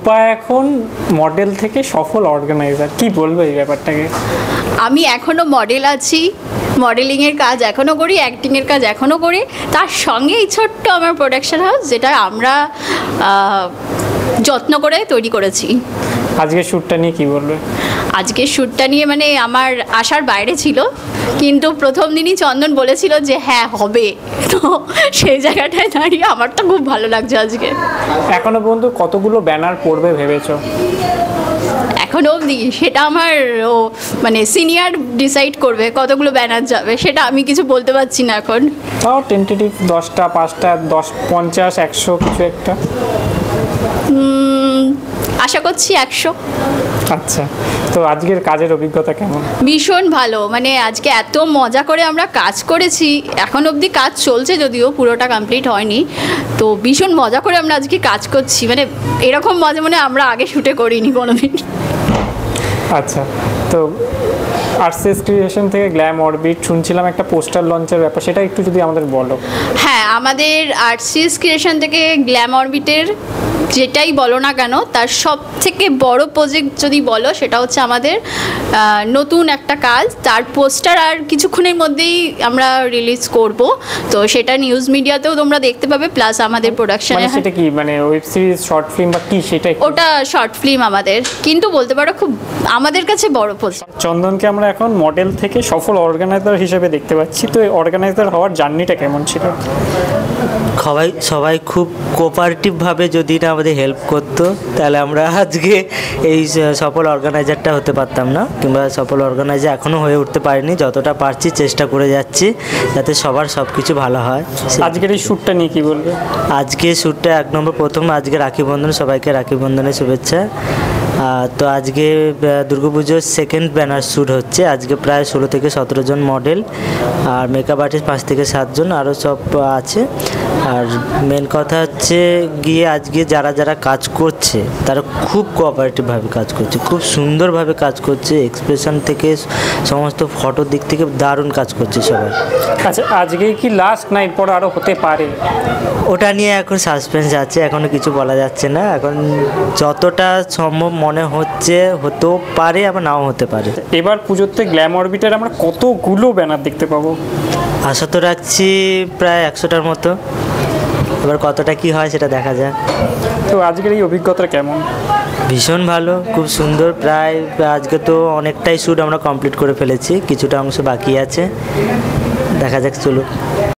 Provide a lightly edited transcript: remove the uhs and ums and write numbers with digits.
রূপা এখন মডেল থেকে সফল অর্গানাইজার, কি বলবো এই ব্যাপারটাকে? আমি এখনও মডেল আছি, মডেলিংয়ের কাজ এখনও করি, অ্যাক্টিংয়ের কাজ এখনও করি, তার সঙ্গে এই ছোট্ট আমার প্রোডাকশন হাউস, যেটা আমরা যত্ন করে তৈরি করেছি। আজকে শ্যুটটা নিয়ে কি বলবে? আজকের শ্যুটটা নিয়ে মানে আমার আশার বাইরে ছিল, কিন্তু প্রথম দিনই চন্দন বলেছিল যে হ্যাঁ হবে, তো সেই জায়গাটায় দাঁড়িয়ে আমার তো খুব ভালো লাগছে আজকে। এখনো পর্যন্ত কতগুলো ব্যানার পড়বে ভেবেছো? এখনও অবধি সেটা আমার মানে সিনিয়র ডিসাইড করবে কতগুলো ব্যানার যাবে, সেটা আমি কিছু বলতে পারছি না এখন। তাও টেন্টেটিভ 10টা, 5টা, 10, 50, 100 কিছু একটা। আশা করছি 100। আচ্ছা, তো আজকের কাজের অভিজ্ঞতা কেমন? ভীষণ ভালো, মানে আজকে এত মজা করে আমরা কাজ করেছি, এখন অবধি কাজ চলছে যদিও পুরোটা কমপ্লিট হয়নি, তো ভীষণ মজা করে আমরা আজকে কাজ করছি, মানে এরকম মজা মানে আমরা আগে শুটে করিনি কোনোদিন। আচ্ছা, তো আরসিএস ক্রিয়েশন থেকে গ্ল্যাম অরবিট শুনছিলাম একটা পোস্টার লঞ্চের ব্যাপার, সেটা একটু যদি আমাদের বলো। হ্যাঁ, আমাদের আরসিএস ক্রিয়েশন থেকে গ্ল্যাম অরবিটের যেটাই বলো না কেন, তার সব থেকে বড় প্রজেক্ট যদি বলো সেটা হচ্ছে আমাদের নতুন একটা কাজ, তার পোস্টার আর কিছুক্ষণের মধ্যেই আমরা রিলিজ করব, তো সেটা নিউজ মিডিয়াতেও তোমরা দেখতে পাবে, প্লাস আমাদের প্রোডাকশনে। সেটা কি মানে ওয়েব সিরিজ, শর্ট ফিল্ম বা কি সেটা? ওটা শর্ট ফিল্ম আমাদের, কিন্তু বলতে পারো খুব আমাদের কাছে বড় পোস্টার। চন্দনকে আমরা এখন মডেল থেকে সফল অর্গানাইজার হিসেবে দেখতে পাচ্ছি, তো এই অর্গানাইজার হওয়ার জার্নিটা কেমন ছিল? সবাই খুব কোঅপারেটিভভাবে যদি না আমাদের হেল্প করতো, তাহলে আমরা আজকে এই সফল অর্গানাইজারটা হতে পারতাম না, কিংবা সফল অর্গানাইজার এখনও হয়ে উঠতে পারিনি। যতটা পারছি চেষ্টা করে যাচ্ছি যাতে সবার সব কিছু ভালো হয়। আজকের এই শ্যুটটা নিয়ে কি বলবে? আজকে শ্যুটটা 1 নম্বর, প্রথম আজকে রাখি বন্ধন, সবাইকে রাখি বন্ধনের শুভেচ্ছা। তো আজকে দুর্গাপুজোর সেকেন্ড ব্যানার শ্যুট হচ্ছে। আজকে প্রায় 16 থেকে 17 জন মডেল, আর মেকআপ আর্টিস্ট 5 থেকে 7 জন, আরও সব আছে। আর মেন কথা হচ্ছে গিয়ে আজকে যারা যারা কাজ করছে তারা খুব কোঅপারেটিভভাবে কাজ করছে, খুব সুন্দরভাবে কাজ করছে, এক্সপ্রেশন থেকে সমস্ত ফটোর দিক থেকে দারুণ কাজ করছে সবাই। আচ্ছা, আজকে কি লাস্ট নাইট, পর আরও হতে পারে? ওটা নিয়ে এখন সাসপেন্স আছে, এখনও কিছু বলা যাচ্ছে না। এখন যতটা সম্ভব মনে হচ্ছে হতেও পারে, আবার নাও হতে পারে। এবার পুজোতে গ্ল্যাম অরবিটের আমরা কতগুলো ব্যানার দেখতে পাবো? আশা তো রাখছি প্রায় 100টার মতো, এবার কতটা কি হয় সেটা দেখা যায়। তো আজকের এই অভিজ্ঞতা কেমন? ভীষণ ভালো, খুব সুন্দর। প্রায় আজকে তো অনেকটাই শ্যুট আমরা কমপ্লিট করে ফেলেছি, কিছুটা অংশ বাকি আছে, দেখা যাক চলুক।